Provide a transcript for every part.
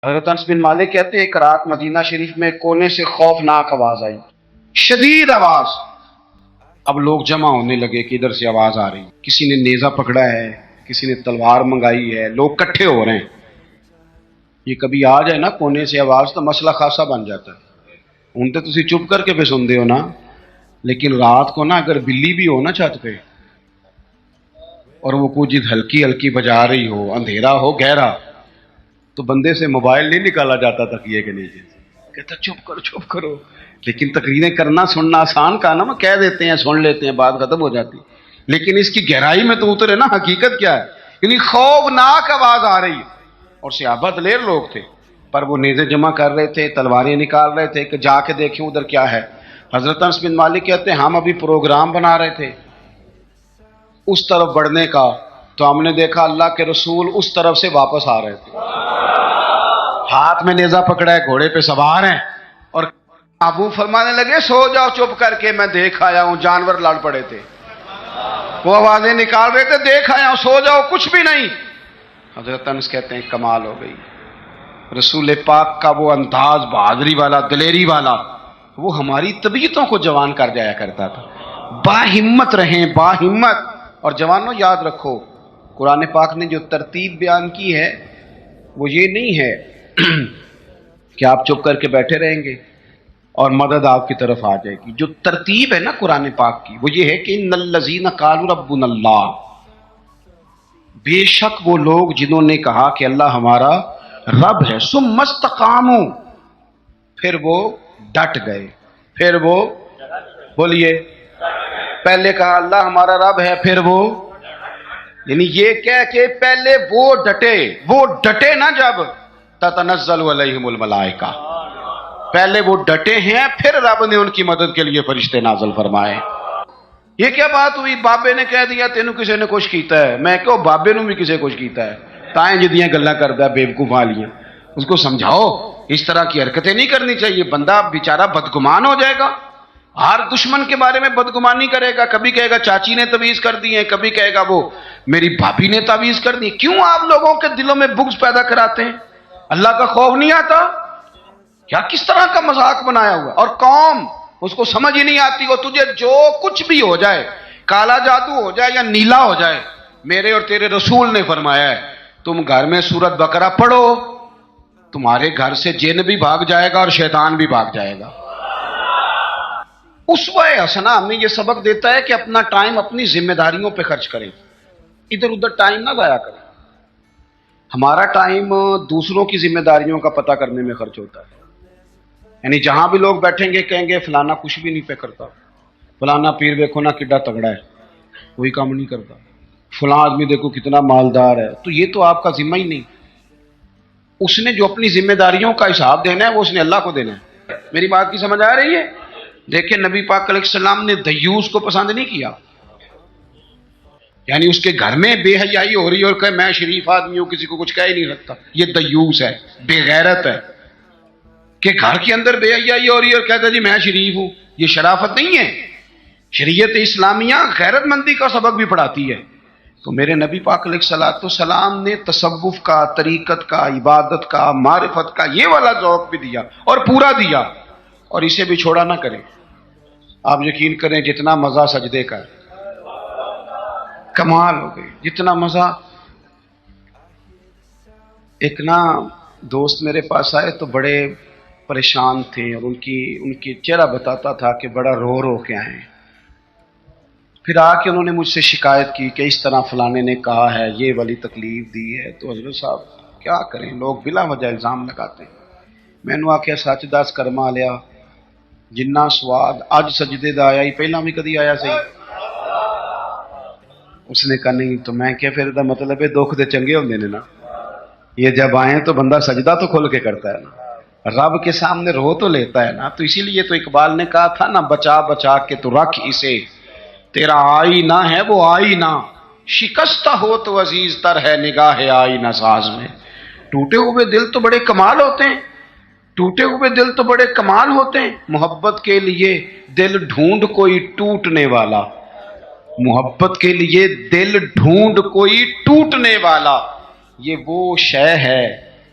حضرت انس بن مالک کہتے ہیں ایک رات مدینہ شریف میں کونے سے خوفناک آواز آئی، شدید آواز۔ اب لوگ جمع ہونے لگے کہ ادھر سے آواز آ رہی، کسی نے نیزہ پکڑا ہے، کسی نے تلوار منگائی ہے، لوگ کٹھے ہو رہے ہیں۔ یہ کبھی آ جائے نا کونے سے آواز تو مسئلہ خاصا بن جاتا ہے۔ ہوں تو تسی چپ کر کے پہ سن دے ہو نا، لیکن رات کو نا اگر بلی بھی ہو نا چھت پہ اور وہ کچھ ہلکی ہلکی بجا رہی ہو، اندھیرا ہو گہرا، تو بندے سے موبائل نہیں نکالا جاتا تکیے کے نیچے، کہتا چپ کرو۔ لیکن تقریریں کرنا سننا آسان کا نا، وہ کہہ دیتے ہیں سن لیتے ہیں بات ختم ہو جاتی، لیکن اس کی گہرائی میں تو اترے نا حقیقت کیا ہے۔ یعنی خوفناک آواز آ رہی ہے، اور صحابہ دلیر لوگ تھے، پر وہ نیزے جمع کر رہے تھے، تلواریں نکال رہے تھے کہ جا کے دیکھیں ادھر کیا ہے۔ حضرت انس بن مالک کہتے ہیں ہم ابھی پروگرام بنا رہے تھے اس طرف بڑھنے کا، تو ہم نے دیکھا اللہ کے رسول اس طرف سے واپس آ رہے تھے، ہاتھ میں نیزہ پکڑا ہے، گھوڑے پہ سوار ہیں، اور ابو فرمانے لگے سو جاؤ چپ کر کے، میں دیکھ آیا ہوں جانور لڑ پڑے تھے، وہ آوازیں نکال رہے تھے، دیکھ آیا ہوں، سو جاؤ کچھ بھی نہیں۔ حضرت انس کہتے ہیں کمال ہو گئی، رسول پاک کا وہ انداز بہادری والا، دلیری والا، وہ ہماری طبیعتوں کو جوان کر جایا کرتا تھا۔ با ہمت رہیں، با ہمت۔ اور جوانوں یاد رکھو، قرآن پاک نے جو ترتیب بیان کی ہے وہ یہ نہیں ہے کہ آپ چپ کر کے بیٹھے رہیں گے اور مدد آپ کی طرف آ جائے گی۔ جو ترتیب ہے نا قرآن پاک کی وہ یہ ہے کہ ان الذین قالوا ربنا اللہ، بے شک وہ لوگ جنہوں نے کہا کہ اللہ ہمارا رب ہے، ثم استقاموا، پھر وہ ڈٹ گئے، پھر وہ بولیے، پہلے کہا اللہ ہمارا رب ہے، پھر وہ، یعنی یہ کہہ کہ پہلے وہ ڈٹے نا، جب تتنزل علیہم الملائکہ، پہلے وہ ڈٹے ہیں، پھر رب نے ان کی مدد کے لیے فرشتے نازل فرمائے۔ یہ کیا بات ہوئی؟ بابے نے کہہ دیا تینوں کسی نے کچھ کیتا ہے، میں کہو بابے نو بھی کسی کچھ کیتا ہے، تائیں جدیاں گلاں کردا ہے بیوقوف والیاں، اس کو سمجھاؤ اس طرح کی حرکتیں نہیں کرنی چاہیے، بندہ بیچارہ بدگمان ہو جائے گا، ہر دشمن کے بارے میں بدگمانی کرے گا، کبھی کہے گا چاچی نے تعویذ کر دی ہے، کبھی کہے گا وہ میری بھابھی نے تعویذ کر دی۔ کیوں آپ لوگوں کے دلوں میں بغض پیدا کراتے ہیں؟ اللہ کا خوف نہیں آتا کیا؟ کس طرح کا مذاق بنایا ہوا، اور قوم اس کو سمجھ ہی نہیں آتی۔ وہ تجھے جو کچھ بھی ہو جائے، کالا جادو ہو جائے یا نیلا ہو جائے، میرے اور تیرے رسول نے فرمایا ہے تم گھر میں سورۃ بقرہ پڑھو، تمہارے گھر سے جن بھی بھاگ جائے گا اور شیطان بھی بھاگ جائے گا۔ اسوہ حسنہ ہمیں یہ سبق دیتا ہے کہ اپنا ٹائم اپنی ذمہ داریوں پہ خرچ کریں، ادھر ادھر ٹائم نہ ضائع کریں۔ ہمارا ٹائم دوسروں کی ذمہ داریوں کا پتہ کرنے میں خرچ ہوتا ہے، یعنی جہاں بھی لوگ بیٹھیں گے کہیں گے فلانا کچھ بھی نہیں پہ کرتا، فلانا پیر دیکھو نا کڈا تگڑا ہے، کوئی کام نہیں کرتا، فلاں آدمی دیکھو کتنا مالدار ہے، تو یہ تو آپ کا ذمہ ہی نہیں۔ اس نے جو اپنی ذمہ داریوں کا حساب دینا ہے وہ اس نے اللہ کو دینا ہے۔ میری بات کی سمجھ آ رہی ہے؟ دیکھیں نبی پاک علیہ السلام نے دیوس کو پسند نہیں کیا، یعنی اس کے گھر میں بے حیائی ہو رہی اور کہ میں شریف آدمی ہوں کسی کو کچھ کہہ ہی نہیں سکتا، یہ دیوس ہے، بے غیرت ہے۔ کہ گھر کے اندر بے حیائی ہو رہی ہے اور کہتا جی میں شریف ہوں، یہ شرافت نہیں ہے۔ شریعت اسلامیہ غیرت مندی کا سبق بھی پڑھاتی ہے۔ تو میرے نبی پاک علیہ الصلوۃ والسلام نے تصوف کا، طریقت کا، عبادت کا، معرفت کا یہ والا ذوق بھی دیا اور پورا دیا، اور اسے بھی چھوڑا نہ کریں۔ آپ یقین کریں جتنا مزہ سجدے کا، کمال ہو گئی، جتنا مزہ۔ ایک نا دوست میرے پاس آئے تو بڑے پریشان تھے، اور ان کی چہرہ بتاتا تھا کہ بڑا رو کے آئے ہیں۔ پھر آ کے انہوں نے مجھ سے شکایت کی کہ اس طرح فلانے نے کہا ہے، یہ والی تکلیف دی ہے۔ تو حضرت صاحب کیا کریں، لوگ بلا وجہ الزام لگاتے ہیں۔ میں نے آخیا سچ دس کرما لیا، جنہ سواد اج سجدے دا آیا ہی پہلا بھی کدی آیا سی؟ اس نے کہا نہیں۔ تو میں کیا پھر دا مطلب ہے دکھ دے چنگے ہوندے نے نا، یہ جب آئیں تو بندہ سجدہ تو کھل کے کرتا ہے نا، رب کے سامنے رو تو لیتا ہے نا۔ تو اسی لیے تو اقبال نے کہا تھا نا، بچا بچا کے تو رکھ اسے، تیرا آئینہ ہے وہ آئینہ، شکستہ ہو تو عزیز تر ہے نگاہ آئینہ ساز میں۔ ٹوٹے ہوئے دل تو بڑے کمال ہوتے ہیں، ٹوٹے ہوئے دل تو بڑے کمال ہوتے ہیں۔ محبت کے لیے دل ڈھونڈ کوئی ٹوٹنے والا، محبت کے لیے دل ڈھونڈ کوئی ٹوٹنے والا، یہ وہ شے ہے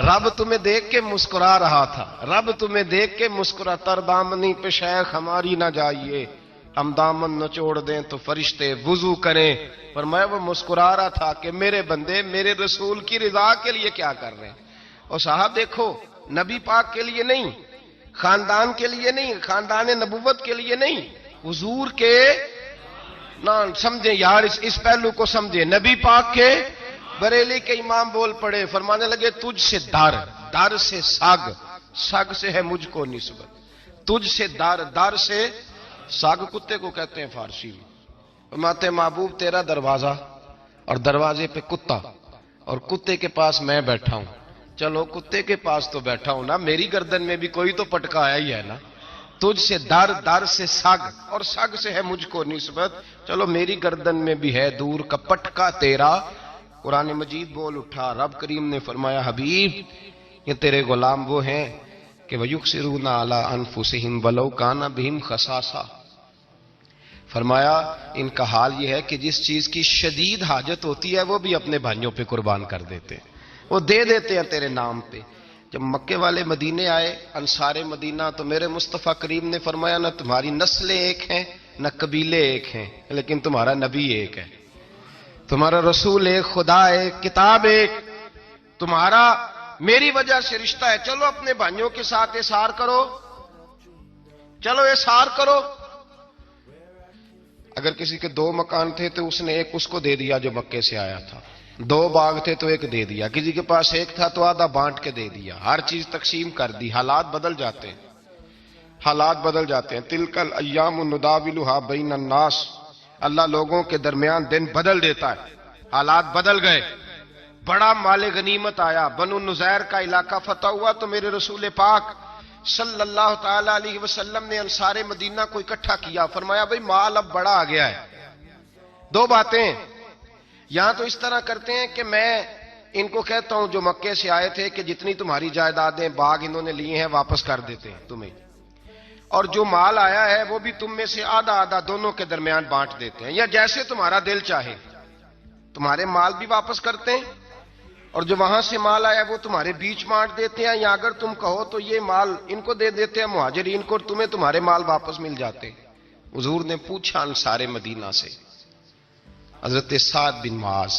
رب تمہیں دیکھ کے مسکرا رہا تھا، رب تمہیں دیکھ کے مسکرا، تر دامنی پہ شیخ ہماری نہ جائیے، ہم دامن نچوڑ دیں تو فرشتے وضو کریں۔ فرمایا وہ مسکرا رہا تھا کہ میرے بندے میرے رسول کی رضا کے لیے کیا کر رہے ہیں۔ اور صاحب دیکھو، نبی پاک کے لیے نہیں، خاندان کے لیے نہیں، خاندان نبوت کے لیے نہیں، حضور کے نہ سمجھیں یار، اس پہلو کو سمجھیں۔ نبی پاک کے بریلی کے امام بول پڑے، فرمانے لگے تجھ سے در، در سے سگ، سگ سے ہے مجھ کو نسبت، تجھ سے در، در سے سگ کتے کو کہتے ہیں فارسی میں۔ فرماتے محبوب تیرا دروازہ اور دروازے پہ کتا اور کتے کے پاس میں بیٹھا ہوں، چلو کتے کے پاس تو بیٹھا ہوں نا، میری گردن میں بھی کوئی تو پٹکا آیا ہی ہے نا، تجھ سے در، در سے سگ اور سگ سے ہے مجھ کو نسبت، چلو میری گردن میں بھی ہے دور کا پٹکا تیرا۔ قرآن مجید بول اٹھا، رب کریم نے فرمایا حبیب یہ تیرے غلام وہ ہیں کہ وَيُكْسِرُونَ عَلَىٰ أَنفُسِهِمْ وَلَوْ كَانَ بِهِمْ خَصَاصَةٌ، فرمایا ان کا حال یہ ہے کہ جس چیز کی شدید حاجت ہوتی ہے وہ بھی اپنے بھائیوں پہ قربان کر دیتے ہیں، وہ دے دیتے ہیں تیرے نام پہ۔ جب مکے والے مدینے آئے انصار مدینہ تو میرے مصطفیٰ کریم نے فرمایا نہ تمہاری نسلیں ایک ہیں نہ قبیلے ایک ہیں، لیکن تمہارا نبی ایک ہے، تمہارا رسول ایک، خدا ایک، کتاب ایک، تمہارا میری وجہ سے رشتہ ہے، چلو اپنے بھائیوں کے ساتھ احسار کرو، چلو احسار کرو۔ اگر کسی کے 2 مکان تھے تو اس نے ایک اس کو دے دیا جو مکے سے آیا تھا، 2 باغ تھے تو ایک دے دیا، کسی کے پاس ایک تھا تو آدھا بانٹ کے دے دیا، ہر چیز تقسیم کر دی۔ حالات بدل جاتے ہیں، حالات بدل جاتے ہیں۔ تلک الایام نداولھا بین الناس، اللہ لوگوں کے درمیان دن بدل دیتا ہے، حالات بدل گئے، بڑا مال غنیمت آیا، بنو نذیر کا علاقہ فتح ہوا تو میرے رسول پاک صلی اللہ تعالی علیہ وسلم نے انصار مدینہ کو اکٹھا کیا، فرمایا بھئی مال اب بڑا آ گیا ہے، 2 باتیں، یہاں تو اس طرح کرتے ہیں کہ میں ان کو کہتا ہوں جو مکے سے آئے تھے کہ جتنی تمہاری جائیدادیں باغ انہوں نے لیے ہیں واپس کر دیتے ہیں تمہیں، اور جو مال آیا ہے وہ بھی تم میں سے آدھا آدھا دونوں کے درمیان بانٹ دیتے ہیں، یا جیسے تمہارا دل چاہے، تمہارے مال بھی واپس کرتے ہیں اور جو وہاں سے مال آیا وہ تمہارے بیچ بانٹ دیتے ہیں، یا اگر تم کہو تو یہ مال ان کو دے دیتے ہیں مہاجرین کو، تمہیں تمہارے مال واپس مل جاتے۔ حضور نے پوچھا انصار مدینہ سے، حضرت سعد بن معاذ،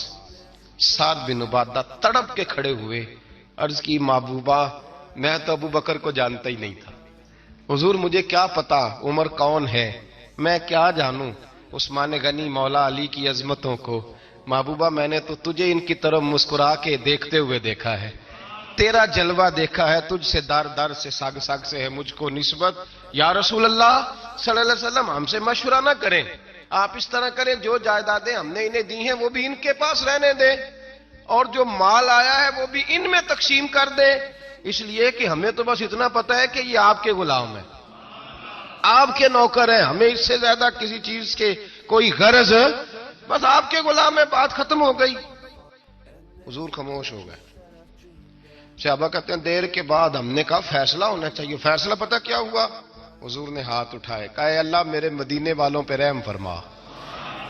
سعد بن عبادہ تڑپ کے کھڑے ہوئے، عرض کی محبوبہ میں تو ابو بکر کو جانتا ہی نہیں تھا، حضور مجھے کیا پتا عمر کون ہے، میں کیا جانوں عثمان غنی مولا علی کی عظمتوں کو، محبوبہ میں نے تو تجھے ان کی طرف مسکرا کے دیکھتے ہوئے دیکھا ہے، تیرا جلوہ دیکھا ہے، تجھ سے در در سے سگ سگ سے ہے مجھ کو نسبت۔ یا رسول اللہ صلی اللہ علیہ وسلم ہم سے مشورہ نہ کریں، آپ اس طرح کریں جو جائیدادیں ہم نے انہیں دی ہیں وہ بھی ان کے پاس رہنے دیں، اور جو مال آیا ہے وہ بھی ان میں تقسیم کر دیں، اس لیے کہ ہمیں تو بس اتنا پتا ہے کہ یہ آپ کے غلام ہیں، آپ کے نوکر ہیں، ہمیں اس سے زیادہ کسی چیز کے کوئی غرض، بس آپ کے غلام ہے، بات ختم ہو گئی۔ حضور خاموش ہو گئے۔ صحابہ کہتے ہیں دیر کے بعد ہم نے کہا فیصلہ ہونا چاہیے، فیصلہ پتہ کیا ہوا؟ حضور نے ہاتھ اٹھائے، کہا اے اللہ میرے مدینے والوں پہ رحم فرما،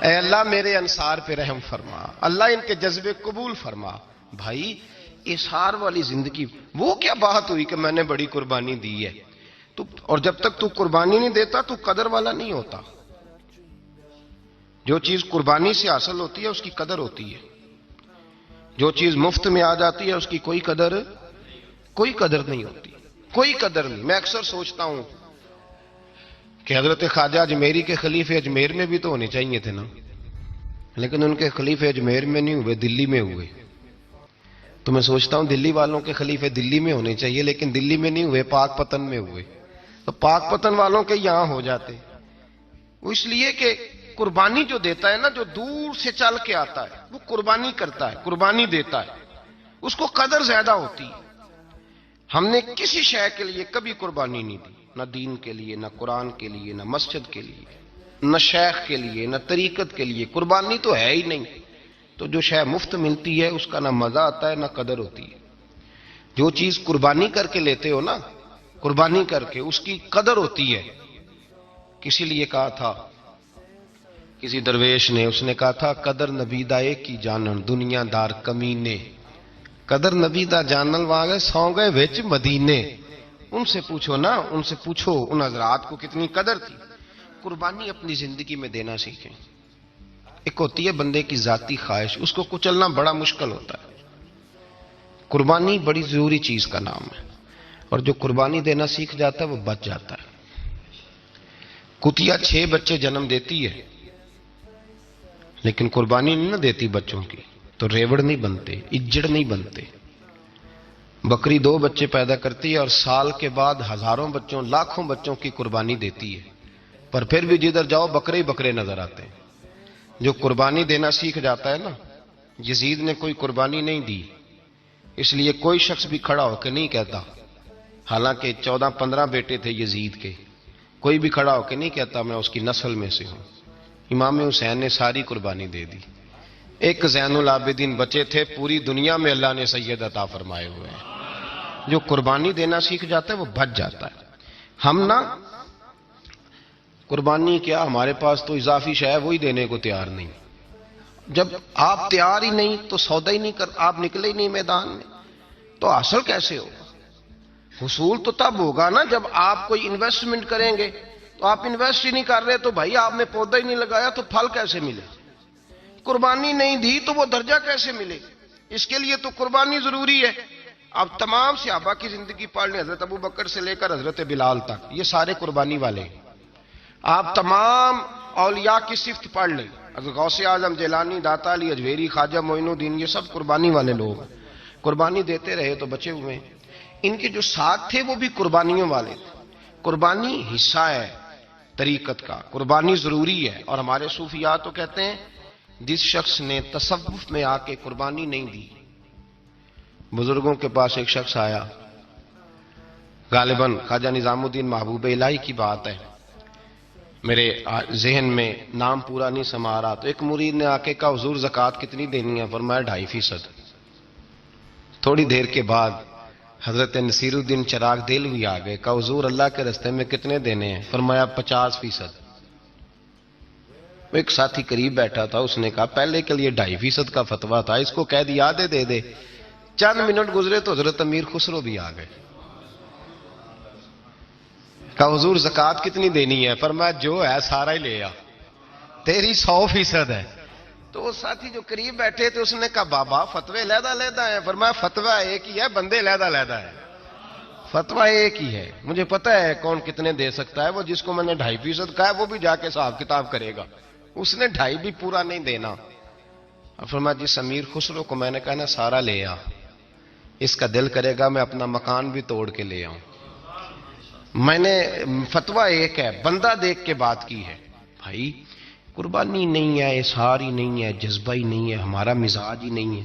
اے اللہ میرے انصار پہ رحم فرما، اللہ ان کے جذبے قبول فرما۔ بھائی احسار والی زندگی وہ کیا بات ہوئی کہ میں نے بڑی قربانی دی ہے، تو اور جب تک تو قربانی نہیں دیتا تو قدر والا نہیں ہوتا۔ جو چیز قربانی سے حاصل ہوتی ہے اس کی قدر ہوتی ہے، جو چیز مفت میں آ جاتی ہے اس کی کوئی قدر نہیں ہوتی، کوئی قدر نہیں۔ میں اکثر سوچتا ہوں کہ حضرت خواجہ اجمیری کے خلیفے اجمیر میں بھی تو ہونے چاہیے تھے نا، لیکن ان کے خلیفے اجمیر میں نہیں ہوئے، دلی میں ہوئے۔ تو میں سوچتا ہوں دلی والوں کے خلیفے دلی میں ہونے چاہیے، لیکن دلی میں نہیں ہوئے، پاک پتن میں ہوئے۔ تو پاک پتن والوں کے یہاں ہو جاتے، وہ اس لیے کہ قربانی جو دیتا ہے نا، جو دور سے چل کے آتا ہے وہ قربانی کرتا ہے، قربانی دیتا ہے، اس کو قدر زیادہ ہوتی ہے۔ ہم نے کسی شے کے لیے کبھی قربانی نہیں دی، نہ دین کے لیے، نہ قرآن کے لیے، نہ مسجد کے لیے، نہ شیخ کے لیے، نہ طریقت کے لیے، قربانی تو ہے ہی نہیں۔ تو جو شے مفت ملتی ہے اس کا نہ مزہ آتا ہے نہ قدر ہوتی ہے۔ جو چیز قربانی کر کے لیتے ہو نا، قربانی کر کے، اس کی قدر ہوتی ہے۔ کسی لیے کہا تھا کسی درویش نے، اس نے کہا تھا قدر نبیدائے کی جانن دنیا دار کمینے، قدر نبی دا جانل واگے سو گئے وچ مدینے. ان سے پوچھو نا، ان سے پوچھو ان حضرات کو کتنی قدر تھی. قربانی اپنی زندگی میں دینا سیکھیں. ایک ہوتی ہے بندے کی ذاتی خواہش، اس کو کچلنا بڑا مشکل ہوتا ہے. قربانی بڑی ضروری چیز کا نام ہے، اور جو قربانی دینا سیکھ جاتا ہے وہ بچ جاتا ہے. کتیا 6 بچے جنم دیتی ہے لیکن قربانی نہیں نہ دیتی بچوں کی، تو ریوڑ نہیں بنتے، اجڑ نہیں بنتے. بکری 2 بچے پیدا کرتی ہے اور سال کے بعد ہزاروں بچوں، لاکھوں بچوں کی قربانی دیتی ہے، پر پھر بھی جدھر جاؤ بکرے ہی بکرے نظر آتے ہیں. جو قربانی دینا سیکھ جاتا ہے نا، یزید نے کوئی قربانی نہیں دی، اس لیے کوئی شخص بھی کھڑا ہو کے نہیں کہتا، حالانکہ 14-15 بیٹے تھے یزید کے، کوئی بھی کھڑا ہو کے نہیں کہتا میں اس کی نسل میں سے ہوں. امام حسین نے ساری قربانی دے دی. ایک زین العابدین بچے تھے، پوری دنیا میں اللہ نے سید عطا فرمائے ہوئے ہیں. جو قربانی دینا سیکھ جاتا ہے وہ بچ جاتا ہے. ہم نا قربانی کیا، ہمارے پاس تو اضافی شے ہے وہی دینے کو تیار نہیں. جب آپ تیار ہی نہیں تو سودا ہی نہیں کر، آپ نکلے ہی نہیں میدان میں، تو حاصل کیسے ہوگا؟ حصول تو تب ہوگا نا جب آپ کوئی انویسٹمنٹ کریں گے. تو آپ انویسٹ ہی نہیں کر رہے تو بھائی آپ نے پودا ہی نہیں لگایا تو پھل کیسے ملے؟ قربانی نہیں دی تو وہ درجہ کیسے ملے؟ اس کے لیے تو قربانی ضروری ہے. اب تمام صحابہ کی زندگی پڑھ لیں، حضرت ابو بکر سے لے کر حضرت بلال تک، یہ سارے قربانی والے ہیں. آپ تمام اولیاء کی صفت پڑھ لیں، حضرت غوث اعظم، جیلانی، داتا علی اجویری، خواجہ معین الدین، یہ سب قربانی والے لوگ ہیں. قربانی دیتے رہے تو بچے ہوئے. ان کے جو ساتھ تھے وہ بھی قربانیوں والے تھے. قربانی حصہ ہے طریقت کا، قربانی ضروری ہے. اور ہمارے صوفیاء تو کہتے ہیں جس شخص نے تصوف میں آ کے قربانی نہیں دی. بزرگوں کے پاس ایک شخص آیا، غالباً خواجہ نظام الدین محبوب الہی کی بات ہے، میرے ذہن میں نام پورا نہیں سما رہا. تو ایک مرید نے آ کے کہا حضور زکوٰۃ کتنی دینی ہے؟ فرمایا 2.5%. تھوڑی دیر کے بعد حضرت نصیر الدین چراغ دہلوی آ گئے، کہا حضور اللہ کے راستے میں کتنے دینے ہیں؟ فرمایا 50%. ایک ساتھی قریب بیٹھا تھا، اس نے کہا پہلے کے لیے 2.5% کا فتویٰ تھا، اس کو کہہ دیا دے دے. چند منٹ گزرے تو حضرت امیر خسرو بھی آ گئے. کہا حضور زکوٰۃ کتنی دینی ہے؟ فرمایا جو ہے سارا ہی لے آ، تیری 100% ہے. تو وہ ساتھی جو قریب بیٹھے تھے اس نے کہا بابا فتوے علیحدہ علیحدہ ہیں. فرمایا فتویٰ ایک ہی ہے، بندے علیحدہ علیحدہ ہے. فتویٰ ایک ہی ہے، مجھے پتا ہے کون کتنے دے سکتا ہے. وہ جس کو میں نے 2.5% کہا ہے وہ بھی جا کے حساب کتاب کرے گا، اس نے 2.5 بھی پورا نہیں دینا. اور فرمایا جس امیر خسرو کو میں نے کہا نا سارا لے آ، اس کا دل کرے گا میں اپنا مکان بھی توڑ کے لے آؤں. میں نے فتویٰ ایک ہے، بندہ دیکھ کے بات کی ہے. بھائی قربانی نہیں ہے، اظہار ہی نہیں ہے، جذبہ ہی نہیں ہے، ہمارا مزاج ہی نہیں ہے.